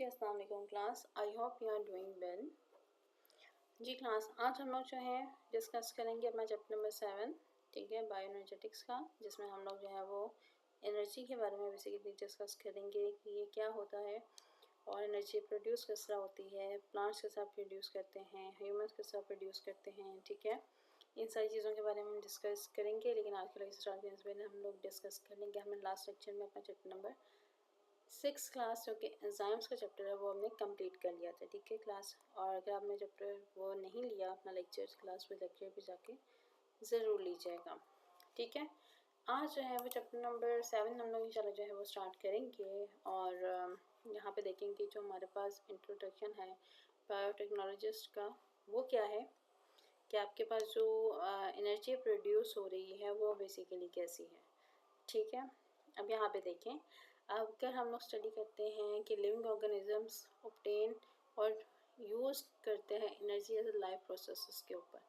जी अस्सलाम वालेकुम class, I hope you are doing well. जी क्लास, आज हम लोग जो है डिस्कस करेंगे अपना चैप्टर नंबर 7, ठीक है, बायो एनर्जेटिक्स का, जिसमें हम लोग जो है वो एनर्जी के बारे में बेसिकली डिस्कस करेंगे कि ये क्या होता है और एनर्जी प्रोड्यूस किस तरह होती है, प्लांट्स किस तरह प्रोड्यूस करते हैं, ह्यूमंस किस तरह प्रोड्यूस करते हैं, ठीक है। इन सारी चीज़ों के बारे में हम डिस्कस करेंगे, लेकिन आज के लिए स्टार्ट करने से पहले हम लोग डिस्कस कर लेंगे। हमने लास्ट लेक्चर में अपना चैप्टर नंबर 6 क्लास जो कि एंजाइम्स का चैप्टर है वो हमने कंप्लीट कर लिया था, ठीक है क्लास। और अगर आपने चैप्टर वो नहीं लिया अपना लेक्चर क्लास में, लेक्चर पे जाके ज़रूर लीजिएगा, ठीक है। आज जो है वो चैप्टर नंबर 7 हम लोग इंशाल्लाह जो है वो स्टार्ट करेंगे। और यहाँ पे देखेंगे जो हमारे पास इंट्रोडक्शन है बायोटेक्नोलॉजिस्ट का, वो क्या है कि आपके पास जो एनर्जी प्रोड्यूस हो रही है वो बेसिकली कैसी है, ठीक है। अब यहाँ पे देखें, अगर हम लोग स्टडी करते हैं कि लिविंग ऑर्गेनिजम्स ऑब्टेन और यूज़ करते हैं energy as a life processes के ऊपर,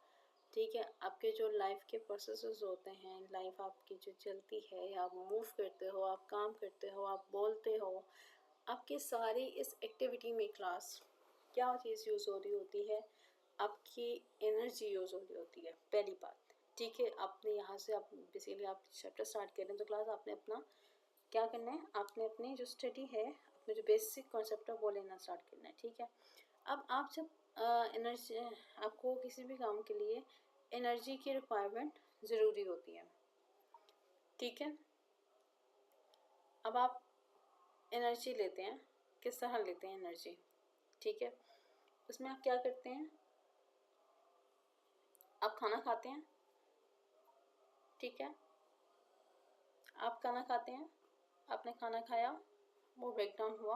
ठीक है। आपके जो लाइफ के प्रोसेसेस होते हैं, लाइफ आपकी जो चलती है, आप मूव करते हो, आप काम करते हो, आप बोलते हो, आपकी सारी इस एक्टिविटी में क्लास क्या चीज़ यूज़ हो रही होती है, आपकी एनर्जी यूज़ हो रही होती है, पहली बात, ठीक है। आपने यहाँ से आप बेसिकली आप चैप्टर स्टार्ट करें तो क्लास आपने अपना क्या करना है, आपने अपनी जो स्टडी है, अपने जो बेसिक कॉन्सेप्ट है वो लेना स्टार्ट करना है, ठीक है। अब आप जब एनर्जी, आपको किसी भी काम के लिए एनर्जी की रिक्वायरमेंट ज़रूरी होती है, ठीक है। अब आप एनर्जी लेते हैं, किस तरह लेते हैं एनर्जी, ठीक है। उसमें आप क्या करते हैं, आप खाना खाते हैं, ठीक है। आप खाना खाते हैं, आपने खाना खाया, वो ब्रेक डाउन हुआ,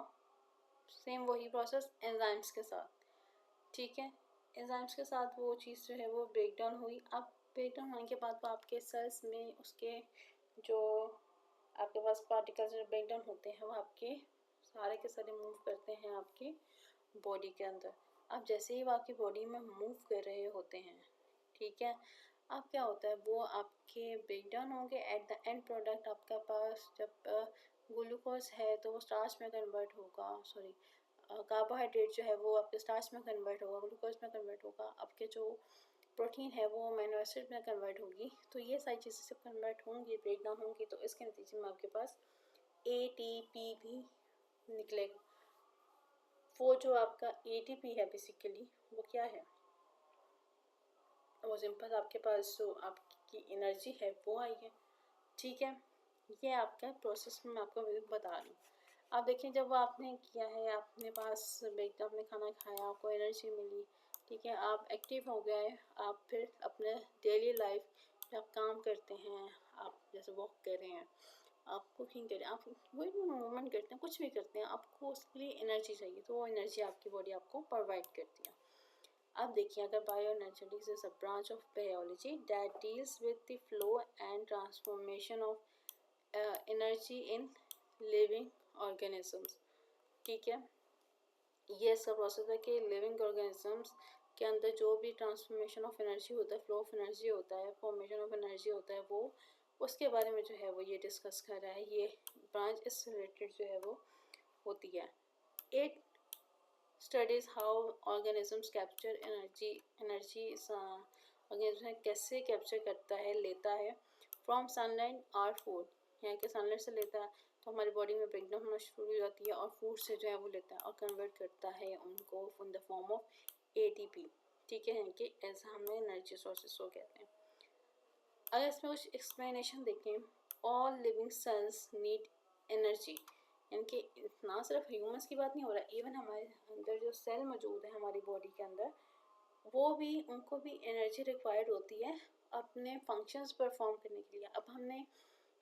सेम वही प्रोसेस एंजाइम्स के साथ, ठीक है। एंजाइम्स के साथ वो चीज़ जो है वो ब्रेक डाउन हुई। अब ब्रेक डाउन होने के बाद वो आपके सेल्स में उसके जो आपके पास पार्टिकल्स जो ब्रेक डाउन होते हैं वो आपके सारे के सारे मूव करते हैं आपके बॉडी के अंदर। अब जैसे ही वो आपकी बॉडी में मूव कर रहे होते हैं, ठीक है, अब क्या होता है, वो आपके ब्रेक डाउन होंगे। एट द एंड प्रोडक्ट आपके पास जब ग्लूकोज है तो वो स्टार्च में कन्वर्ट होगा, सॉरी कार्बोहाइड्रेट जो है वो आपके स्टार्च में कन्वर्ट होगा, ग्लूकोज में कन्वर्ट होगा, आपके जो प्रोटीन है वो अमीनो एसिड में कन्वर्ट होगी। तो ये सारी चीज़ें जब कन्वर्ट होंगी, ब्रेक डाउन होंगी, तो इसके नतीजे में आपके पास ATP भी निकलेगा। वो जो आपका ATP है बेसिकली वो क्या है, वो सिंपल आपके पास जो आपकी एनर्जी है वो आई है, ठीक है। ये आपका प्रोसेस में मैं आपको बता रही हूँ। आप देखिए, जब आपने किया है, आपने पास ब्रेक, आपने खाना खाया, आपको एनर्जी मिली, ठीक है, आप एक्टिव हो गए, आप फिर अपने डेली लाइफ में आप काम करते हैं, आप जैसे वॉक कर रहे हैं, आप कुकिंग कर रहे हैं, आप कोई भी मूवमेंट करते हैं, कुछ भी करते हैं, आपको उसके लिए एनर्जी चाहिए, तो वो एनर्जी आपकी बॉडी आपको प्रोवाइड करती है। अब देखिए, अगर bio energetics is a branch of biology that deals with the flow and transformation of energy in living organisms, ठीक है। ये सब प्रोसेस है कि लिविंग ऑर्गेनिजम्स के अंदर जो भी ट्रांसफॉर्मेशन ऑफ एनर्जी होता है, फ्लो ऑफ एनर्जी होता है, फॉर्मेशन ऑफ एनर्जी होता है, वो उसके बारे में जो है वो ये डिस्कस कर रहा है। ये ब्रांच इससे रिलेटेड जो है वो होती है। It studies how organisms capture energy organism कैसे कैप्चर करता है, लेता है फ्रॉम सनलाइट और फूड, यानी कि सनलाइट से लेता है तो हमारी बॉडी में ब्रेकडाउन होना शुरू हो जाती है, और फूड से जो है वो लेता है और कन्वर्ट करता है उनको in the form of ATP, ठीक है, यानी कि ऐसा हमें एनर्जी सोर्सेस को कहते हैं। अगर इसमें कुछ एक्सप्लेनेशन देखें, all living cells need energy, यानी कि ना सिर्फ ह्यूमंस की बात नहीं हो रहा, इवन हमारे अंदर जो सेल मौजूद है हमारी बॉडी के अंदर, वो भी, उनको भी एनर्जी रिक्वायर्ड होती है अपने फंक्शंस परफॉर्म करने के लिए। अब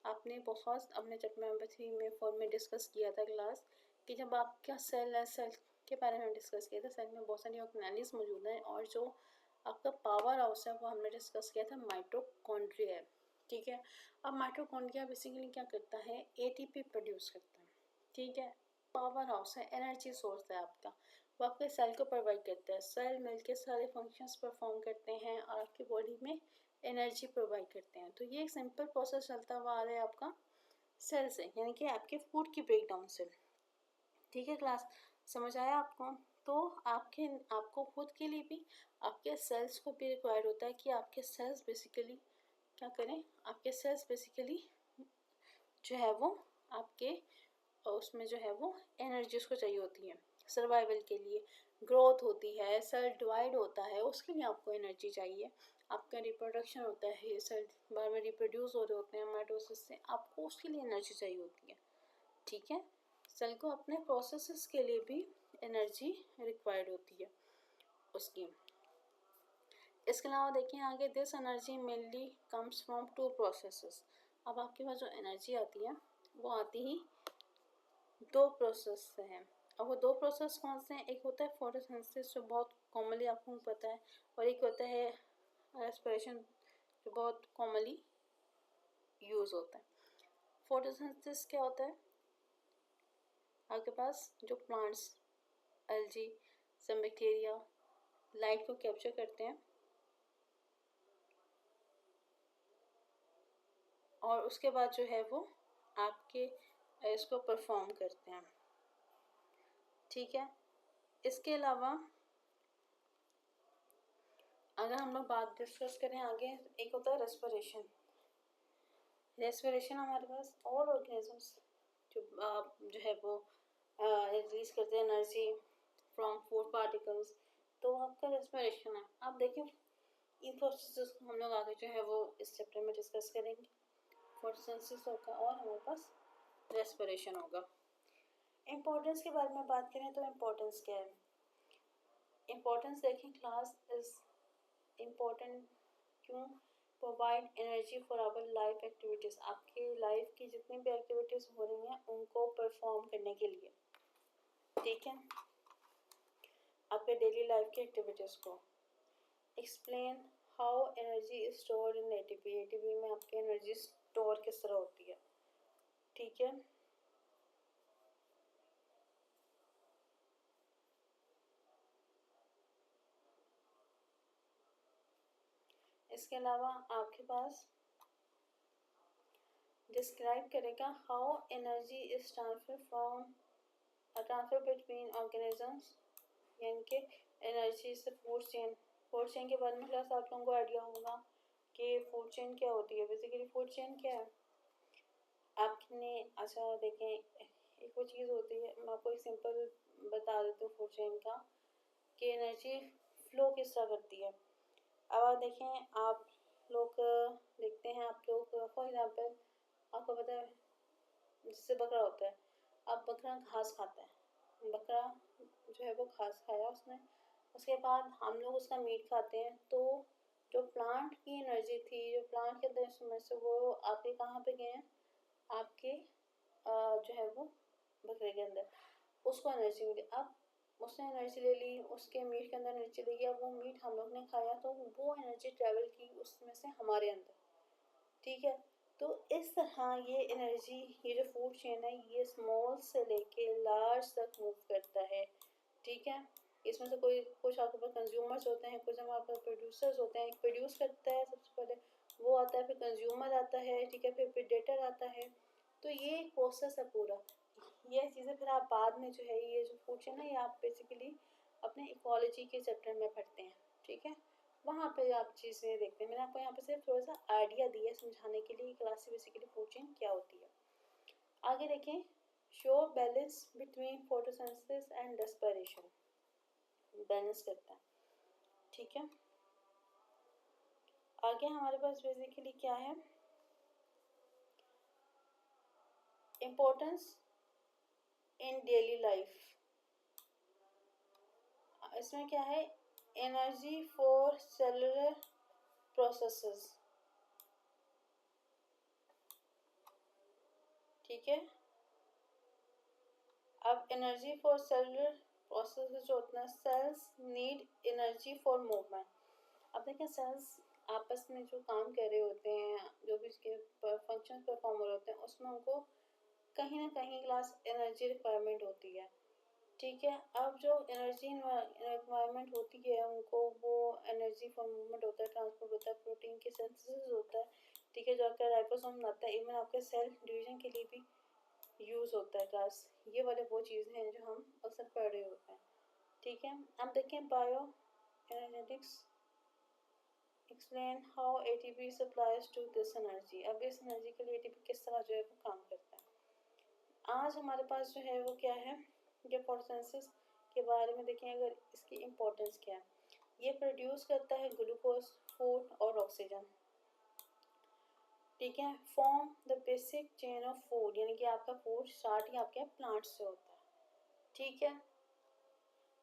आपने बहुत अपने चैप्टर नंबर 3 में 4 में डिस्कस किया था क्लास, कि जब आपका सेल है, सेल के बारे में डिस्कस किया था, सेल में बहुत सारी ऑर्गेनेल्स मौजूद हैं, और जो आपका पावर हाउस है वो हमने डिस्कस किया था माइटोकॉन्ड्रिया, ठीक है। अब माइटोकॉन्ड्रिया बेसिकली क्या करता है, ATP प्रोड्यूस करता है, ठीक है। पावर हाउस है, एनर्जी सोर्स है आपका, वो आपके सेल को प्रोवाइड करता है, सेल मिलके सारे फंक्शंस परफॉर्म करते हैं और आपकी बॉडी में एनर्जी प्रोवाइड करते हैं। तो ये एक सिंपल प्रोसेस चलता हुआ आ रहा है आपका सेल से, यानी कि आपके फूड की ब्रेक डाउन से, ठीक है क्लास। समझ आया आपको? तो आपको खुद के लिए भी, आपके सेल्स को भी रिक्वायर्ड होता है कि आपके सेल्स बेसिकली क्या करें, आपके सेल्स बेसिकली जो है वो आपके उसमें जो है वो एनर्जी उसको चाहिए होती है सर्वाइवल के लिए, ग्रोथ होती है, सेल डिवाइड होता है, उसके लिए आपको एनर्जी चाहिए। आपका रिप्रोडक्शन होता है, सेल बार बार रिप्रोड्यूस हो रहे होते हैं माइटोसिस से, आपको उसके लिए एनर्जी चाहिए होती है। ठीक है, सेल को अपने प्रोसेसेस के लिए भी एनर्जी रिक्वायर्ड होती है उसकी। इसके अलावा देखिए आगे, this energy mainly comes from two processes. अब आपके पास जो एनर्जी आती है वो आती ही दो प्रोसेस से हैं। अब वो दो प्रोसेस कौन से हैं? एक होता है फोटोसिंथेसिस जो बहुत कॉमनली आपको पता है, और एक होता है रेस्पिरेशन जो बहुत कॉमनली यूज होता है। फोटोसिंथेसिस क्या होता है? आपके पास जो plants, algae, some bacteria light को कैप्चर करते हैं और उसके बाद जो है वो आपके इसको परफॉर्म करते हैं। ठीक है, इसके अलावा अगर हम लोग बात डिस्कस करें आगे, एक होता है रेस्पिरेशन। रेस्पिरेशन हमारे पास और ऑर्गेनिजम्स जो है वो रिलीज करते हैं एनर्जी फ्रॉम फूड पार्टिकल्स, तो आपका रेस्पिरेशन है। आप देखिए इन प्रोसेसेस को हम लोग आगे जो है वो इस चैप्टर में डिस्कस करेंगे। फोटोसिंथेसिस होगा और हमारे पास रेस्पिरेशन होगा। इम्पोर्टेंस के बारे में बात करें तो इम्पोर्टेंस क्या है? इम्पोर्टेंस देखें, क्लास इज इम्पोर्टेंट क्यों? Provide energy for our life activities, आपके लाइफ की जितनी भी एक्टिविटीज़ हो रही हैं उनको परफॉर्म करने के लिए। ठीक है, आपके डेली लाइफ की एक्टिविटीज़ को। Explain how energy is stored in ATP, ATP में आपकी एनर्जी स्टोर किस तरह होती है। ठीक है, इसके अलावा आपके पास डिस्क्राइब करेगा how energy is transfer between organisms, यानी कि एनर्जी से फूड चेन। फूड चेन के बारे में क्लास आप लोगों को आइडिया होगा कि फूड चेन क्या होती है। बेसिकली फूड चेन क्या है आपने, अच्छा देखें, एक वो चीज़ होती है, मैं आपको एक सिंपल बता देती हूँ फूड चेन का कि एनर्जी फ्लो किस तरह करती है। अब आप देखें, आप लोग देखते हैं, आप लोग फॉर एग्जांपल आपको पता है जिससे बकरा होता है, अब बकरा घास खाता है, बकरा जो है वो घास खाया उसने, उसके बाद हम लोग उसका मीट खाते हैं, तो जो प्लांट की एनर्जी थी, जो प्लांट के अंदर इंस्ट्रूमेंट्स थे, वो आपके कहाँ पे गए हैं? आपके जो है वो बकरे के अंदर, उसको एनर्जी मिली। अब उसने एनर्जी ले ली, उसके मीट के अंदर एनर्जी ले गया, वो मीट हम लोग ने खाया तो वो एनर्जी ट्रेवल की उसमें से हमारे अंदर। ठीक है, तो इस तरह ये एनर्जी, ये जो फूड चेन है, ये स्मॉल से लेके लार्ज तक मूव करता है। ठीक है, इसमें से कोई कुछ आपके पास कंज्यूमर्स होते हैं, कुछ हमारे पास प्रोड्यूसर्स होते हैं। एक प्रोड्यूस करता है सबसे पहले, वो आता है, फिर कंज्यूमर आता है, ठीक है, फिर प्रेडेटर आता है। तो ये एक प्रोसेस है पूरा। ये चीज़ें फिर आप बाद में जो है, ये जो फूड चेन है, ये आप बेसिकली अपने इकोलॉजी के चैप्टर में पढ़ते हैं। ठीक है, वहाँ पे आप चीज़ें देखते हैं। मैंने आपको यहाँ पे सिर्फ थोड़ा सा आइडिया दिया है समझाने के लिए क्लास से बेसिकली फूड चेन क्या होती है। आगे देखें, show balance between photosynthesis and respiration, balance करता है। ठीक है, आगे हमारे पास बेसिकली क्या है, इम्पोर्टेंस इन डेली लाइफ। इसमें क्या है, एनर्जी फॉर सेलुलर प्रोसेसेस। ठीक है, अब एनर्जी फॉर सेलुलर प्रोसेसेस जो होता है, cells need energy for movement. अब देखें, सेल्स आपस में जो काम कर रहे होते हैं, जो भी उसके फंक्शन परफॉर्म हो रहे होते हैं, उसमें उनको कहीं ना कहीं क्लास एनर्जी रिक्वायरमेंट होती है। ठीक है, अब जो एनर्जी रिक्वायरमेंट होती है उनको, वो एनर्जी फॉर मूवमेंट होता है, ट्रांसपोर्ट होता है, प्रोटीन की सिंथेसिस होता है। ठीक है, जो आपका राइबोसोम बनाता है, इवन आपके सेल डिवीजन के लिए भी यूज़ होता है क्लास, ये वाले वो चीज़ें हैं जो हम अक्सर पढ़ रहे होते हैं। ठीक है, अब देखें bioenergetics explain how ATP supplies to this energy. अब इस एनर्जी के लिए एटीपी किस तरह जो है वो काम करता है। आज हमारे पास जो है वो क्या है, ये फोटोसिंथेसिस के बारे में देखें अगर इसकी इम्पोर्टेंस क्या है। ये प्रोड्यूस करता है ग्लूकोज, फूड और ऑक्सीजन। ठीक है, form the basic chain of food, यानी कि आपका फूड स्टार्ट ही आपके प्लांट से होता है। ठीक है,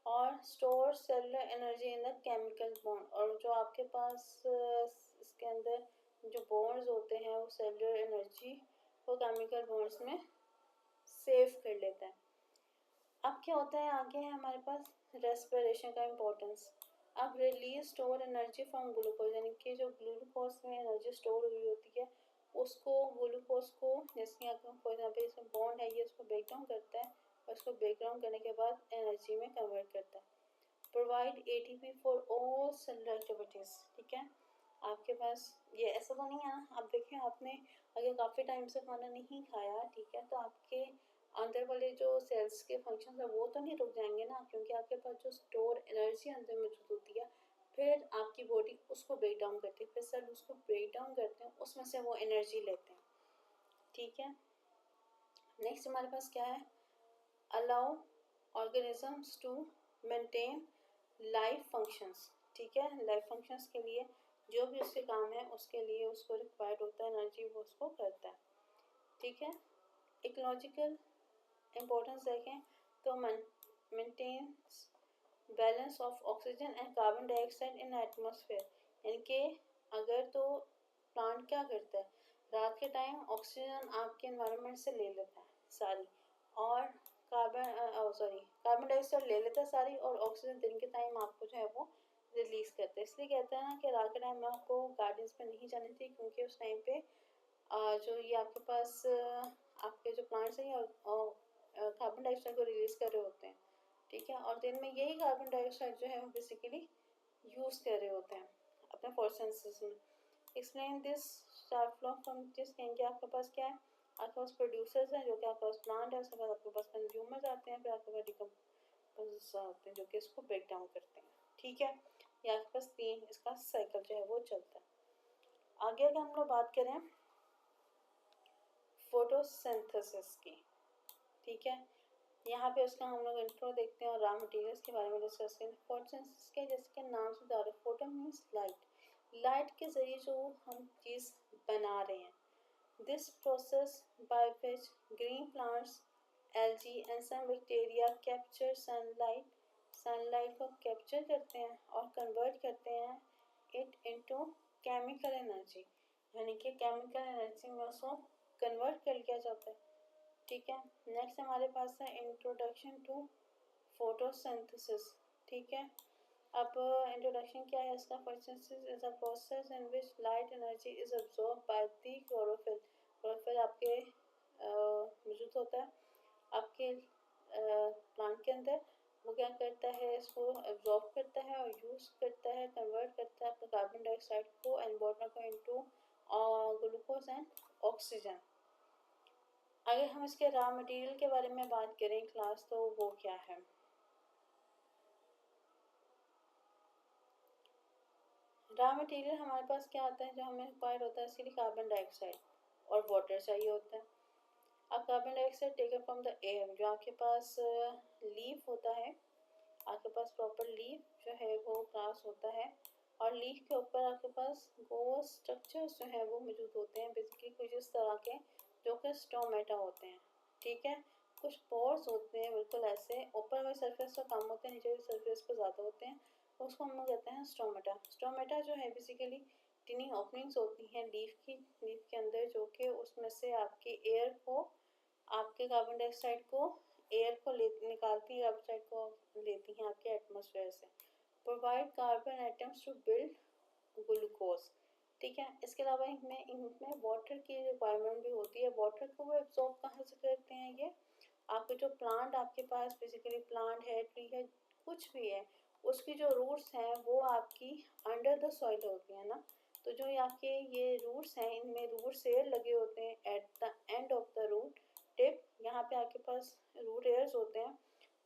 और store cellular energy in the chemical bond, और जो आपके पास इसके अंदर जो बॉन्ड्स होते हैं वो सेलुलर एनर्जी को केमिकल बॉन्ड्स में सेव कर लेता है। अब क्या होता है आगे है हमारे पास रेस्पिरेशन का इम्पोर्टेंस। अब release store energy from glucose, यानी कि जो ग्लूकोज में एनर्जी स्टोर हुई होती है उसको ग्लूकोज को, जैसे अगर फॉर एग्जाम्पल इसमें बॉन्ड है ये उसको ब्रेक डाउन करता है और उसको ब्रेक डाउन करने के बाद एनर्जी में कन्वर्ट करता है। Provide ATP for all cellular activities. ठीक है, आपके पास ये ऐसा तो नहीं है ना, आप देखें आपने अगर काफ़ी टाइम से खाना नहीं खाया, ठीक है, तो आपके अंदर वाले जो सेल्स के फंक्शन है वो तो नहीं रुक जाएंगे ना, क्योंकि आपके पास जो स्टोर एनर्जी अंदर मौजूद होती है फिर आपकी बॉडी उसको ब्रेक डाउन करती है, फिर सेल उसको ब्रेक डाउन करते हैं, उसमें से वो एनर्जी लेते हैं। ठीक है, नेक्स्ट हमारे पास क्या है, allow organisms to maintain life functions. ठीक है, लाइफ फंक्शंस के लिए जो भी उसके काम है उसके लिए उसको रिक्वायर्ड होता है एनर्जी, वो उसको करता है। ठीक है, इकोलॉजिकल इम्पोर्टेंस देखें तो maintains balance of oxygen and carbon dioxide in atmosphere, यानी कि अगर तो प्लांट क्या करता है रात के टाइम ऑक्सीजन आपके एनवायरनमेंट से ले लेता है सारी, और कार्बन डाइऑक्साइड ले लेता है सारी, और ऑक्सीजन दिन के टाइम आपको जो है वो रिलीज करता है। इसलिए कहते हैं ना कि रात के टाइम में आपको गार्डन्स में नहीं जानी चाहिए, क्योंकि उस टाइम पे जो ये आपके पास आपके जो प्लांट्स हैं कार्बन डाइऑक्साइड को रिलीज कर रहे होते हैं। ठीक है, और दिन में यही कार्बन डाइऑक्साइड जो है वो बेसिकली यूज़ कर रहे होते हैं अपने फोटोसिंथेसिस में। एक्सप्लेन दिस स्टार्ट फ्रॉम जिस कहेंगे आपके पास क्या है, आपके पास प्रोड्यूसर्स हैं जो कि आपके पास प्लांट है, उसके बाद आपके पास कंज्यूमर्स आते हैं, फिर आपके पास डिकम्पोजर्स आते हैं जो कि इसको ब्रेक डाउन करते हैं। ठीक है, ये आपके पास तीन इसका साइकिल जो है वो चलता है। आगे अगर हम लोग बात करें फोटोसिंथेसिस की, ठीक है, यहाँ पे उसका हम लोग इंट्रो देखते हैं और रॉ मटेरियल्स के बारे में डिस्कस करें। फोटोसिंथेसिस के जैसे कि नाम से बता रहे, फोटो मीन्स लाइट, लाइट के जरिए जो हम चीज़ बना रहे हैं। This process by which green plants, algae and some bacteria capture sunlight, sunlight को कैप्चर करते हैं और कन्वर्ट करते हैं इट इनटू केमिकल एनर्जी, यानी कि केमिकल एनर्जी में उसको कन्वर्ट कर लिया जाता है। ठीक है, नेक्स्ट हमारे पास है इंट्रोडक्शन टू फोटोसिंथेसिस। ठीक है, अब इंट्रोडक्शन क्या है इसका। Photosynthesis is a process in which light energy is absorb by the chlorophyll. Chlorophyll आपके मौजूद होता है आपके प्लांट के अंदर, वो क्या करता है इसको एब्जॉर्ब करता है और यूज़ करता है, कन्वर्ट करता है अपने कार्बन डाइऑक्साइड को एंड वाटर को इनटू ग्लूकोज एंड ऑक्सीजन। अगर हम इसके रॉ मटेरियल के बारे में बात करें क्लास, तो वो क्या है। रॉ मटेरियल हमारे पास क्या होता है जो हमें रिक्वायर्ड होता है, इसके लिए कार्बन डाइऑक्साइड और वाटर चाहिए होता है। अब carbon dioxide taken from the air, जो आपके पास लीफ होता है, आपके पास प्रॉपर लीफ जो है वो क्लास होता है, और लीफ के ऊपर आपके पास वो स्ट्रक्चर्स जो है वो मौजूद होते हैं बेसिकली कुछ इस तरह के, जो कि स्टोमेटा होते हैं। ठीक है, कुछ पोर्स होते हैं बिल्कुल ऐसे, ऊपर वाले सरफेस पर कम होते हैं, नीचे वाली सरफेस पर ज़्यादा होते हैं, उसको हम लोग कहते हैं स्टोमेटा। स्टोमेटा जो है बेसिकली टिनी ओपनिंग्स होती हैं लीफ की, लीफ के अंदर, जो कि उसमें से आपके एयर को, आपके कार्बन डाइऑक्साइड को, एयर को ले निकालती है, कार्बन डाइऑक्साइड को लेती हैं आपके एटमॉस्फेयर से। Provide carbon atoms to build glucose. ठीक है, इसके अलावा इनमें वाटर की रिक्वायरमेंट भी होती है। वाटर को वो एब्जॉर्ब कहाँ से करते हैं, ये आपके जो प्लांट आपके पास बेसिकली प्लांट है, ट्री है, कुछ भी है, उसकी जो रूट्स हैं वो आपकी अंडर द सॉइल होती है ना, तो जो आपके ये रूट्स हैं इनमें रूट सेयर लगे होते हैं at the end of the root, tip, यहाँ पे आपके पास रूट एयर्स होते हैं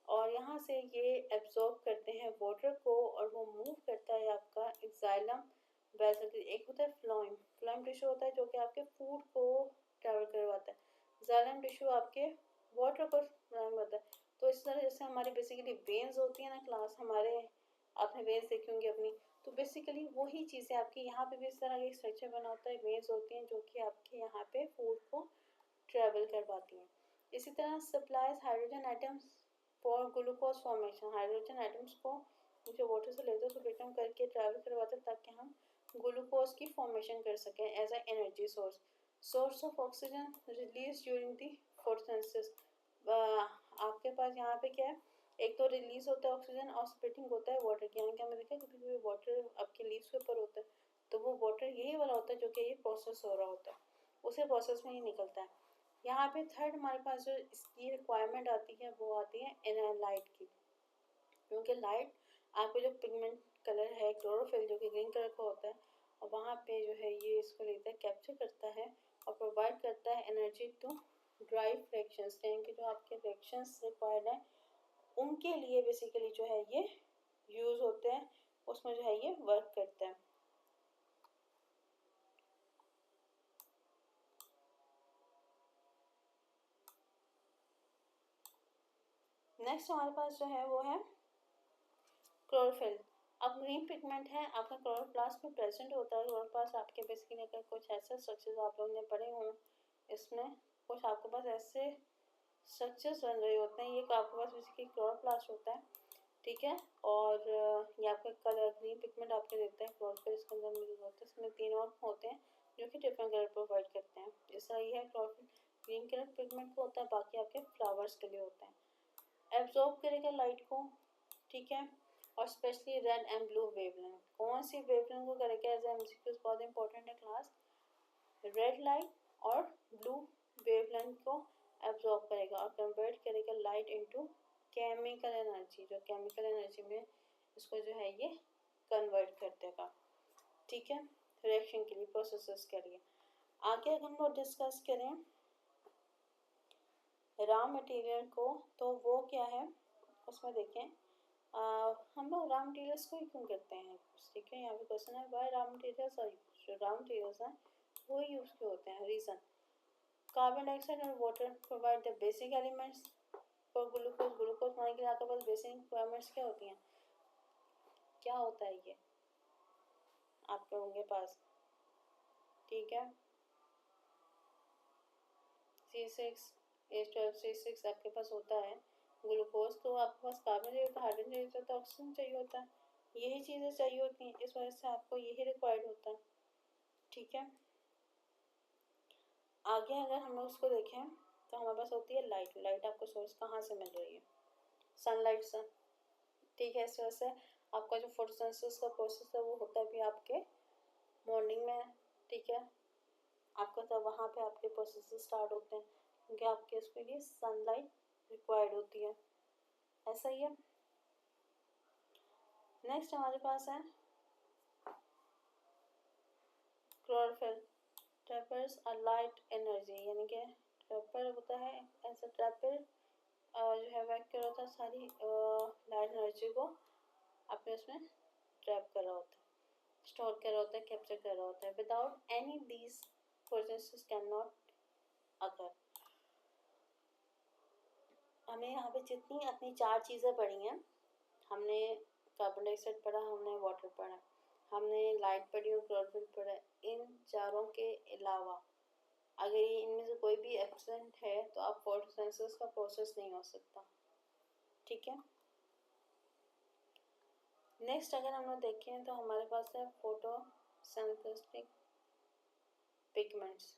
और यहाँ से ये एब्जॉर्ब करते हैं वाटर को और वो मूव करता है आपका एक्साइलम वेसल। एक होता है फ्लोएम, फ्लोएम टिश्यू होता है जो कि आपके फूड को ट्रैवल करवाता है, एक्साइलम टिश्यू आपके वाटर को ट्रैवल करता है। तो इस तरह जैसे हमारी बेसिकली वेन्स होती है ना क्लास, हमारे आपने वेन्स देखी होंगी अपनी, तो बेसिकली वही चीज़ें आपकी यहाँ पे भी इस तरह का स्ट्रक्चर बना होता है, वेन्स होती हैं जो कि आपके यहाँ पे फूड को ट्रैवल करवाती हैं। इसी तरह supplies hydrogen items for glucose formation, hydrogen items को जो वाटर से लेते हैं उसको ब्रेकडाउन करके ट्रैवल करवाते हैं ताकि हम ग्लूकोज की फॉर्मेशन कर सकें as a energy source. Source of oxygen release during the photosynthesis, आपके पास यहाँ पे क्या है, एक तो रिलीज होता है ऑक्सीजन और स्प्लिटिंग होता है वाटर की, यानी कि हमें देखा कभी कभी वाटर आपके लीव्स के ऊपर होता है तो वो वाटर यही वाला होता है जो कि ये प्रोसेस हो रहा होता है, उसे प्रोसेस में ही निकलता है। यहाँ पे थर्ड हमारे पास जो इसकी रिक्वायरमेंट आती है वो आती है लाइट की, क्योंकि लाइट आपके जो पिगमेंट कलर है क्लोरोफिल जो कि ग्रीन कलर का होता है और वहाँ पे जो है ये इसको लेता है, कैप्चर करता है और प्रोवाइड करता है एनर्जी टू ड्राइव रिएक्शंस, यानी कि जो आपके रिएक्शंस रिक्वायर्ड है उनके लिए बेसिकली जो है ये यूज़ होते हैं, उसमें जो है ये वर्क करता है। नेक्स्ट हमारे पास जो है वो है क्लोरोफिल। अब ग्रीन पिगमेंट है आपका क्लोरोप्लास्ट में प्रेजेंट होता है। क्लोरोप्लास्ट आपके बेसिकली अगर कुछ ऐसे स्ट्रक्चर्स आप लोगों ने पढ़े हों, इसमें कुछ आपके पास ऐसे स्ट्रक्चर्स बन रहे होते हैं, ये आपके पास बेसिकली क्लोरोप्लास्ट होता है, ठीक है। और ये आपका कलर ग्रीन पिगमेंट आपके देता है क्लोरोफिल, इसके अंदर मिल होता है, इसमें 3 और होते हैं जो कि डिफरेंट कलर प्रोवाइड करते हैं। जैसा ये है क्लोरोफिल ग्रीन कलर पिगमेंट को होता है, बाकी आपके फ्लावर्स के लिए होते हैं। एब्जॉर्ब करेगा लाइट को, ठीक है, और specially red and blue wavelength. कौन सी वेवलेंथ को करेगा एज एमसीक्यूज, बहुत इंपॉर्टेंट है क्लास, रेड लाइट और ब्लू वेवलेंथ को एब्जॉर्ब करेगा और कन्वर्ट करेगा लाइट इनटू केमिकल एनर्जी, जो केमिकल एनर्जी में इसको जो है ये कन्वर्ट कर देगा, ठीक है, रिएक्शन के लिए, प्रोसेसेस के लिए। आगे अगर हम लोग डिस्कस करें रॉ मटेरियल को, तो वो क्या है उसमें देखें, हम लोग रॉ मटेरियल्स को ही क्यों करते हैं, ठीक है, यहाँ पे क्वेश्चन है why raw materials are used, जो रॉ मटेरियल्स हैं वो यूज क्यों होते हैं। रीज़न, कार्बन डाइऑक्साइड और water provide the basic elements for glucose, glucose बनाने के लिए आपके पास बेसिक रिक्वायरमेंट्स क्या होती हैं, क्या होता है ये आपके होंगे पास, ठीक है, C6H12C6 आपके पास होता है ग्लूकोज, तो आपके पास कार्बन चाहिए होता है, हाइड्रोजन चाहिए होता है, ऑक्सीजन चाहिए होता है, यही चीज़ें चाहिए होती हैं, इस वजह से आपको यही रिक्वायर्ड होता है, ठीक है। आगे अगर हम उसको देखें तो हमारे पास होती है लाइट। लाइट आपको सोर्स कहाँ से मिल रही है, सनलाइट से, ठीक है। इस वजह से आपका जो फोटोसिंथेसिस का प्रोसेस है वो होता है भी आपके मॉर्निंग में, ठीक है, आपका तब वहाँ पे आपके प्रोसेस स्टार्ट होते हैं क्योंकि आपके उसके लिए सनलाइट रिक्वायर्ड होती है, ऐसा ही है। नेक्स्ट हमारे पास है क्लोरोफिल ट्रैपर्स अ लाइट एनर्जी, यानी कि ट्रैपर होता है ऐसा ट्रैपर जो है वह क्या होता है, सारी लाइट एनर्जी को अपने उसमें ट्रैप कर रहा होता है, स्टोर कर रहा होता है, कैप्चर कर रहा होता है। Without any these processes can not occur. हमें यहाँ पे जितनी अपनी 4 चीज़ें पढ़ी हैं, हमने कार्बन डाइऑक्साइड पढ़ा, हमने वाटर पढ़ा, हमने लाइट पढ़ी और क्लोरोफिल पढ़ा, इन चारों के अलावा अगर ये इनमें से कोई भी एब्सेंट है तो आप फोटोसिंथेसिस का प्रोसेस नहीं हो सकता, ठीक है। नेक्स्ट अगर हम लोग देखें तो हमारे पास है फोटोसिंथेटिक पिगमेंट्स,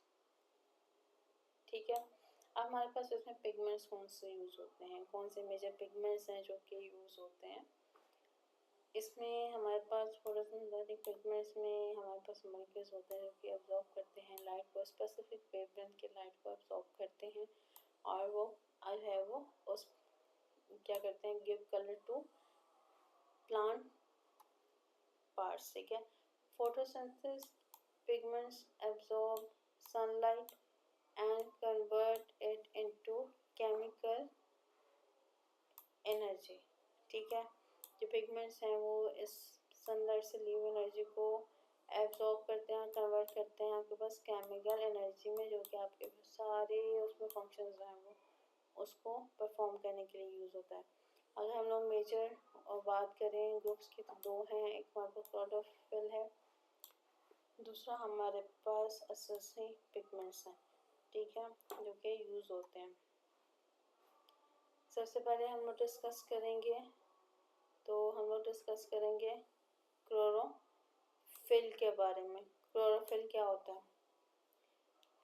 ठीक है। अब हमारे पास इसमें पिगमेंट्स कौन से यूज़ होते हैं, कौन से मेजर पिगमेंट्स हैं जो कि यूज़ होते हैं इसमें। हमारे पास फोटोसिंथेटिक पिगमेंट्स में हमारे पास मॉलिक्यूल्स होते हैं जो कि अब्जॉर्ब करते हैं लाइट को, स्पेसिफिक वेवलेंथ के लाइट को अब्जॉर्ब करते हैं और वो जो है वो उस क्या करते हैं, give colour to plant parts, ठीक है। Photosynthesis pigments absorb sunlight and convert it into chemical energy। ठीक है, जो पिगमेंट्स हैं वो इस सनलाइट से ली हुई एनर्जी को एब्जॉर्ब करते हैं, कन्वर्ट करते हैं आपके पास केमिकल एनर्जी में, जो कि आपके सारे उसमें फंक्शंस हैं वो उसको परफॉर्म करने के लिए यूज़ होता है। अगर हम लोग मेजर और बात करें ग्रुप्स की तो दो हैं, एक हमारे पास क्लोरोफिल है, दूसरा हमारे पास एसेसिव पिगमेंट्स हैं। ठीक है, जो कि यूज़ होते हैं। सबसे पहले हम लोग डिस्कस करेंगे क्लोरोफिल के बारे में। क्लोरोफिल क्या होता है,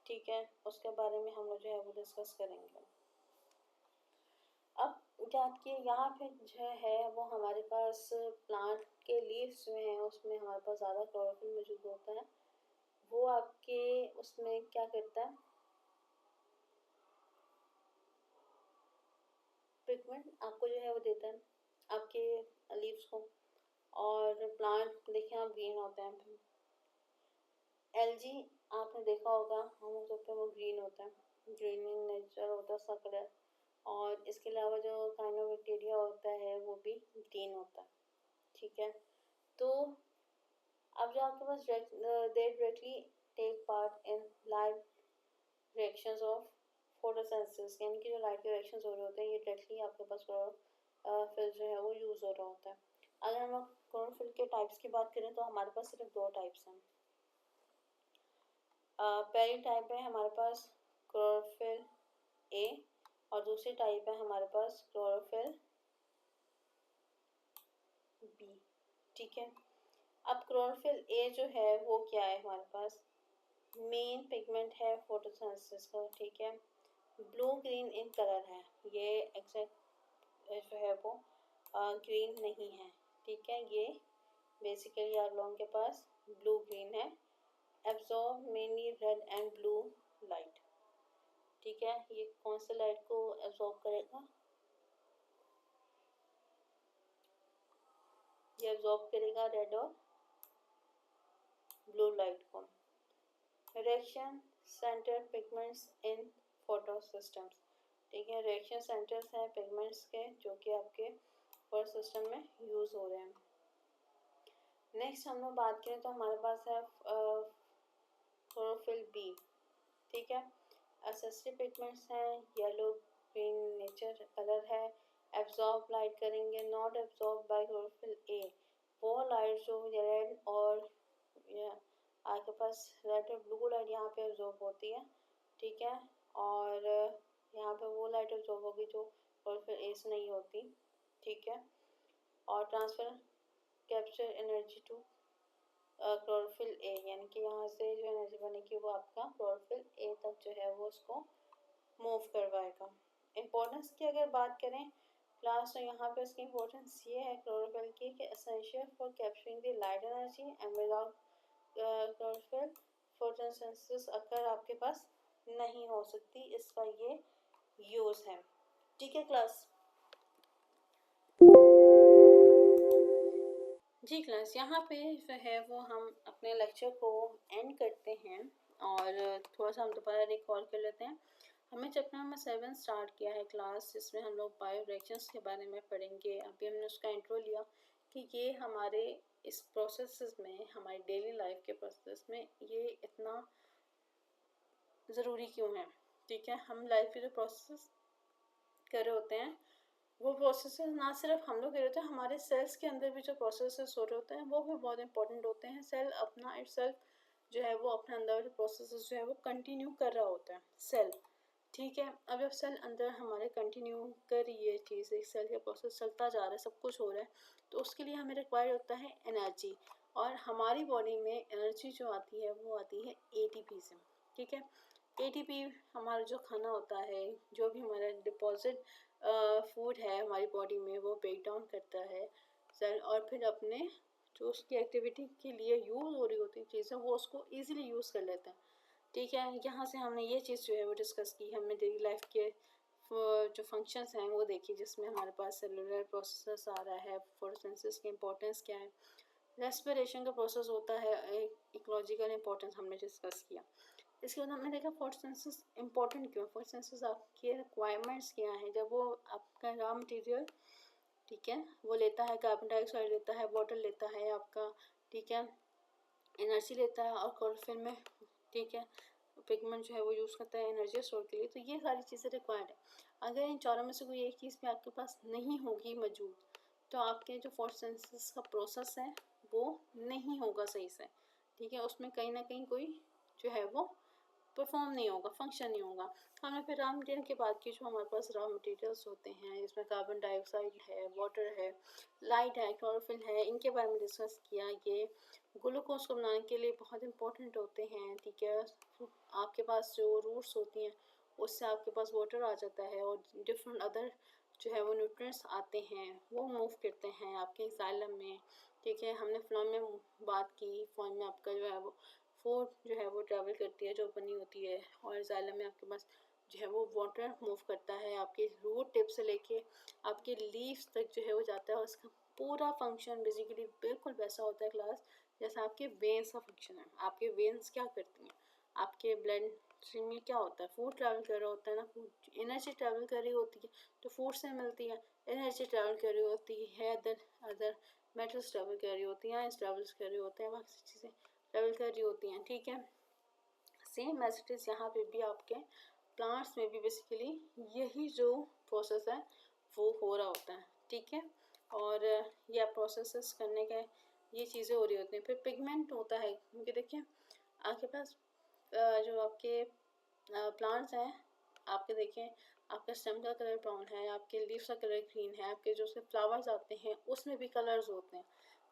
ठीक है, उसके बारे में हम लोग जो है वो डिस्कस करेंगे। अब याद कि यहाँ पे जो है वो हमारे पास प्लांट के लीव्स जो हैं उसमें हमारे पास ज़्यादा क्लोरोफिल मौजूद होता है। वो आपके उसमें क्या करता है, पिगमेंट आपको जो है वो देता है आपके लीव्स को। और प्लांट देखिए आप ग्रीन होते हैं, एलजी आपने देखा होगा हम लोग पे वो ग्रीन होता है, ग्रीन इन नेचर होता है उसका कलर। और इसके अलावा जो काइनोबैक्टीरिया होता है वो भी ग्रीन होता है। ठीक है, तो अब जो आपके पास they directly take part in live reactions of photosynthesis, यानी कि जो लाइट के रिएक्शंस हो रहे होते हैं ये डायरेक्टली आपके पास क्लोरोफिल जो है वो यूज़ हो रहा होता है। अगर हम क्लोरोफिल के टाइप्स की बात करें तो हमारे पास सिर्फ दो टाइप्स हैं। पहली टाइप है हमारे पास क्लोरोफिल ए और दूसरी टाइप है हमारे पास क्लोरोफिल बी। ठीक है, अब क्लोरोफिल ए जो है वो क्या है, हमारे पास मेन पिगमेंट है फोटोसिंथेसिस का। ठीक है, ब्लू ग्रीन इन कलर है, ये एग्जैक्ट जो है वो ग्रीन नहीं है। ठीक है, ये बेसिकली आप लोगों के पास ब्लू ग्रीन है, absorb mainly red and blue light. ठीक है, ये कौन सी लाइट को एब्जॉर्ब करेगा, ये एब्जॉर्ब करेगा रेड और ब्लू लाइट को। रिएक्शन सेंटर पिगमेंट्स इन फोटो सिस्टम्स। ठीक है, रिएक्शन सेंटर्स हैं पिगमेंट्स के जो कि आपके फोटो सिस्टम में यूज़ हो रहे हैं। नेक्स्ट हम लोग बात करें तो हमारे पास है क्लोरोफिल बी। ठीक है, एसेसिव पिगमेंट्स हैं, येलो ग्रीन नेचर कलर है, एब्जॉर्ब लाइट करेंगे, not absorb by chlorophyll A. वो लाइट जो रेड और आपके पास रेड और ब्लू लाइट यहाँ पे एब्जॉर्ब होती है। ठीक है, और यहाँ पे वो लाइट एब्जॉर्ब होगी जो क्लोरोफिल ए से नहीं होती। ठीक है, और transfer capture energy to chlorophyll a, यानी कि यहाँ से जो एनर्जी बनेगी वो आपका क्लोरोफिल ए तक जो है वो उसको मूव करवाएगा। इम्पोर्टेंस की अगर बात करें क्लास, तो यहाँ पे उसकी इम्पोर्टेंस ये है क्लोरोफिल की कि essential for capturing the light energy and without chlorophyll photosynthesis अगर आपके पास नहीं हो सकती, इसका ये यूज़ है। ठीक है क्लास, जी क्लास, यहाँ पे जो है वो हम अपने लेक्चर को एंड करते हैं और थोड़ा सा हम दोबारा रिकॉल कर लेते हैं। हमने चैप्टर नंबर 7 स्टार्ट किया है क्लास, जिसमें हम लोग बायो रिएक्शंस के बारे में पढ़ेंगे। अभी हमने उसका इंट्रो लिया कि ये हमारे इस प्रोसेस में, हमारी डेली लाइफ के प्रोसेस में ये इतना ज़रूरी क्यों है। ठीक है, हम लाइफ के जो प्रोसेस कर रहे होते हैं वो प्रोसेस ना सिर्फ हम लोग कर रहे होते हैं, हमारे सेल्स के अंदर भी जो प्रोसेस हो रहे होते हैं वो भी बहुत इंपॉर्टेंट होते हैं। सेल अपना इटसेल्फ जो है वो अपने अंदर प्रोसेस जो है वो कंटिन्यू कर रहा होता है सेल। ठीक है, अब जब सेल अंदर हमारे कंटिन्यू कर रही है चीज़, एक सेल का प्रोसेस चलता जा रहा है, सब कुछ हो रहा है, तो उसके लिए हमें रिक्वायर्ड होता है एनर्जी। और हमारी बॉडी में एनर्जी जो आती है वो आती है ATP से। ठीक है, ATP हमारा जो खाना होता है, जो भी हमारा डिपॉजिट फूड है हमारी बॉडी में, वो ब्रेक डाउन करता है सेल, और फिर अपने जो उसकी एक्टिविटी के लिए यूज़ हो रही होती है चीज़ें वो उसको ईजिली यूज़ कर लेता है। ठीक है, यहाँ से हमने ये चीज़ जो है वो डिस्कस की, हमने डेली लाइफ के जो फंक्शंस हैं वो देखी, जिसमें हमारे पास सेलुलर प्रोसेस आ रहा है, फोटोसिंथेसिस की इंपॉर्टेंस क्या है, रेस्पिरेशन का प्रोसेस होता है, इकोलॉजिकल इंपॉर्टेंस हमने डिस्कस किया। इसके बाद हमने देखा फोटोसिंथेसिस इंपॉर्टेंट क्यों, फोटोसिंथेसिस आपके रिक्वायरमेंट्स क्या हैं। जब वो आपका रॉ मटेरियल, ठीक है, वो लेता है कार्बन डाइऑक्साइड लेता है, वाटर लेता है आपका, ठीक है, एनर्जी लेता है, और क्लोरोफिल में, ठीक है, पिगमेंट जो है वो यूज़ करता है एनर्जी स्टोर के लिए। तो ये सारी चीज़ें रिक्वायर्ड है। अगर इन चारों में से कोई एक चीज़ भी आपके पास नहीं होगी मौजूद, तो आपके जो फोटोसिंथेसिस का प्रोसेस है वो नहीं होगा सही से, ठीक है, उसमें कहीं ना कहीं कोई जो है वो परफॉर्म नहीं होगा, फंक्शन नहीं होगा। हमने फिर रॉ मटेरियल की बात की, जो हमारे पास रॉ मटेरियल्स होते हैं, इसमें कार्बन डाइऑक्साइड है, वाटर है, लाइट है, क्लोरोफिल है, इनके बारे में डिस्कस किया। ये ग्लूकोज को बनाने के लिए बहुत इंपॉर्टेंट होते हैं, ठीक है। आपके पास जो रूट्स होती हैं उससे आपके पास वाटर आ जाता है, और डिफरेंट अदर जो है वो न्यूट्रिएंट्स आते हैं, वो मूव करते हैं आपके जाइलम में, ठीक है। हमने फ्लोएम में बात की, फ्लोएम में आपका जो है वो फूड जो है वो ट्रैवल करती है, जो बनी होती है, और जाइलम में आपके पास जो है वो वाटर मूव करता है, आपके रूट टिप से लेके आपके लीव्स तक जो है वो जाता है। और उसका पूरा फंक्शन बेसिकली बिल्कुल वैसा होता है क्लास जैसा आपके वेन्स का फंक्शन है। आपके वेन्स क्या करती हैं, आपके ब्लड स्ट्रीम में क्या होता है, फूड ट्रैवल कर रहा होता है ना, फूड एनर्जी ट्रैवल कर रही होती है, तो फूड से मिलती है, एनर्जी ट्रैवल कर रही होती है, अदर मेटल्स ट्रैवल कर रही होती हैं, आयंस ट्रैवल कर रही होते हैं, बाकी चीज़ें ट्रैवल कर रही होती हैं, ठीक है। सेम एज इट इज़ यहाँ पे भी आपके प्लांट्स में भी बेसिकली यही जो प्रोसेस है वो हो रहा होता है, ठीक है। और यह प्रोसेस करने का ये चीज़ें हो रही होती हैं। फिर पिगमेंट होता है, क्योंकि देखिए आपके पास जो आपके प्लांट्स हैं, आपके देखें आपका स्टेम का कलर ब्राउन है, आपके लीव्स का कलर ग्रीन है, आपके जो उसके फ्लावर्स आते हैं उसमें भी कलर्स होते हैं।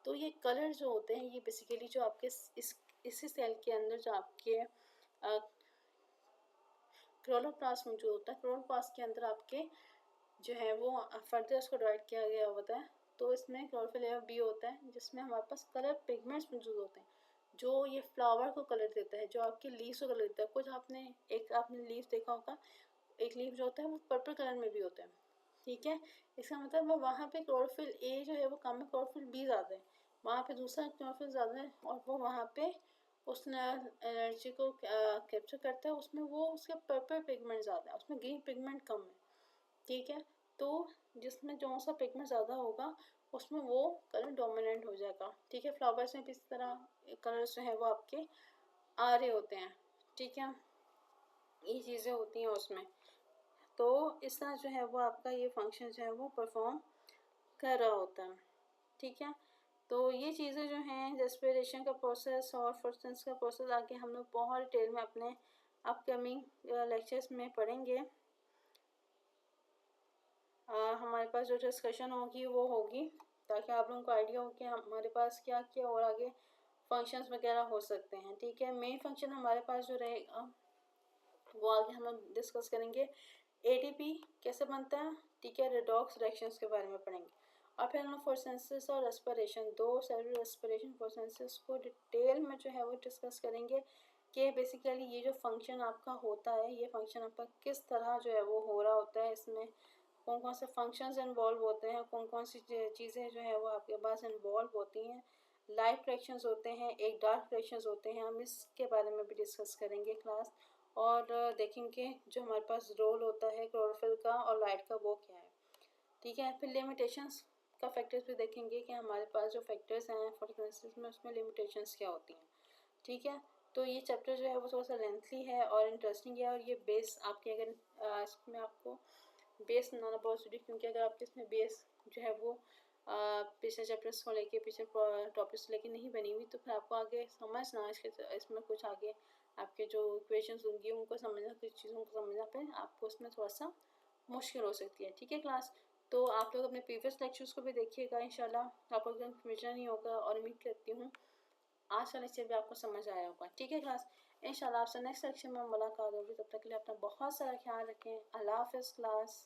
तो ये कलर जो होते हैं ये बेसिकली जो आपके इसी सेल के अंदर जो आपके क्लोरोप्लास्ट जो होता है, क्लोरोप्लास्ट के अंदर आपके जो है वो फर्दर उसको डिवाइड किया गया होता है। तो इसमें क्लोरोफिल लेयर बी होता है, जिसमें हमारे पास कलर पिगमेंट्स मौजूद होते हैं, जो ये फ्लावर को कलर देता है, जो आपके लीव्स को कलर देता है। कुछ आपने लीव्स देखा होगा, एक लीव जो होता है वो पर्पल कलर में भी होता है, ठीक है। इसका मतलब वो वहाँ पे क्लोरोफिल ए जो है वो कम है, क्लोरोफिल बी ज़्यादा है, वहाँ पे दूसरा क्लोरोफिल ज़्यादा है, और वो वहाँ पे उस एनर्जी को कैप्चर करता है, उसमें वो उसके पर्पल पिगमेंट ज़्यादा है, उसमें ग्रीन पिगमेंट कम है, ठीक है। तो जिसमें जो सा पिगमेंट ज़्यादा होगा उसमें वो कलर डोमिनेंट हो जाएगा, ठीक है। फ्लावर्स में भी इस तरह कलर्स जो है वो आपके आ रहे होते हैं, ठीक है, ये चीज़ें होती हैं उसमें। तो इस तरह जो है वो आपका ये फंक्शन जो है वो परफॉर्म कर रहा होता है, ठीक है। तो ये चीज़ें जो हैं रेस्पिरेशन का प्रोसेस और फोटोसिंथेसिस का प्रोसेस आगे हम लोग बहुत डिटेल में अपने अपकमिंग लेक्चर्स में पढ़ेंगे। हमारे पास जो डिस्कशन होगी वो होगी, ताकि आप लोगों को आइडिया हो कि हमारे पास क्या क्या और आगे फंक्शंस वगैरह हो सकते हैं, ठीक है। मेन फंक्शन हमारे पास जो रहेगा वो आगे हम लोग डिस्कस करेंगे। एटीपी कैसे बनता है, ठीक है, रेडॉक्स रिएक्शंस के बारे में पढ़ेंगे। और फिर हम लोग फोटोसिंथेसिस और रेस्पिरेशन, दो सेलुलर रेस्पिरेशन फोटोसिंथेसिस को डिटेल में जो है वो डिस्कस करेंगे कि बेसिकली ये जो फंक्शन आपका होता है, ये फंक्शन आपका किस तरह जो है वो हो रहा होता है, इसमें कौन कौन से फंक्शंस इन्वॉल्व होते हैं, कौन कौन सी चीज़ें जो है वो आपके पास इन्वॉल्व होती हैं, लाइट रिएक्शंस होते हैं, एक डार्क रिएक्शंस होते हैं, हम इसके बारे में भी डिस्कस करेंगे क्लास। और देखेंगे जो हमारे पास रोल होता है क्लोरोफिल का और लाइट का वो क्या है, ठीक है। फिर लिमिटेशंस का फैक्टर्स भी देखेंगे कि हमारे पास जो फैक्टर्स हैं फोटोसिंथेसिस में उसमें लिमिटेशंस क्या होती हैं, ठीक है। तो ये चैप्टर जो है वो थोड़ा सा लेंथी है और इंटरेस्टिंग है, और ये बेस आपके अगर इसमें आपको बेस बनाना बहुत ज़रूरी है, क्योंकि अगर आपके इसमें बेस जो है वो पिछले चैप्टर्स को लेके पिछले टॉपिक्स लेके नहीं बनी हुई, तो फिर आपको आगे समझना इसमें कुछ आगे आपके जो इक्वेशंस होंगी उनको समझना, कुछ चीज़ों को समझना पे आपको उसमें थोड़ा सा मुश्किल हो सकती है, ठीक है क्लास। तो आप लोग अपने प्रीवियस लेक्चर्स को भी देखिएगा, इंशाल्लाह आपको एकदम कन्फ्यूजन नहीं होगा, और उम्मीद करती हूँ आज का लेक्चर भी आपको समझ आया होगा, ठीक है क्लास। इंशाल्लाह आपसे नेक्स्ट लेक्चर में मुलाकात होगी, तब तक के लिए अपना बहुत सारा ख्याल रखें। अल्लाह हाफ़िज़ क्लास।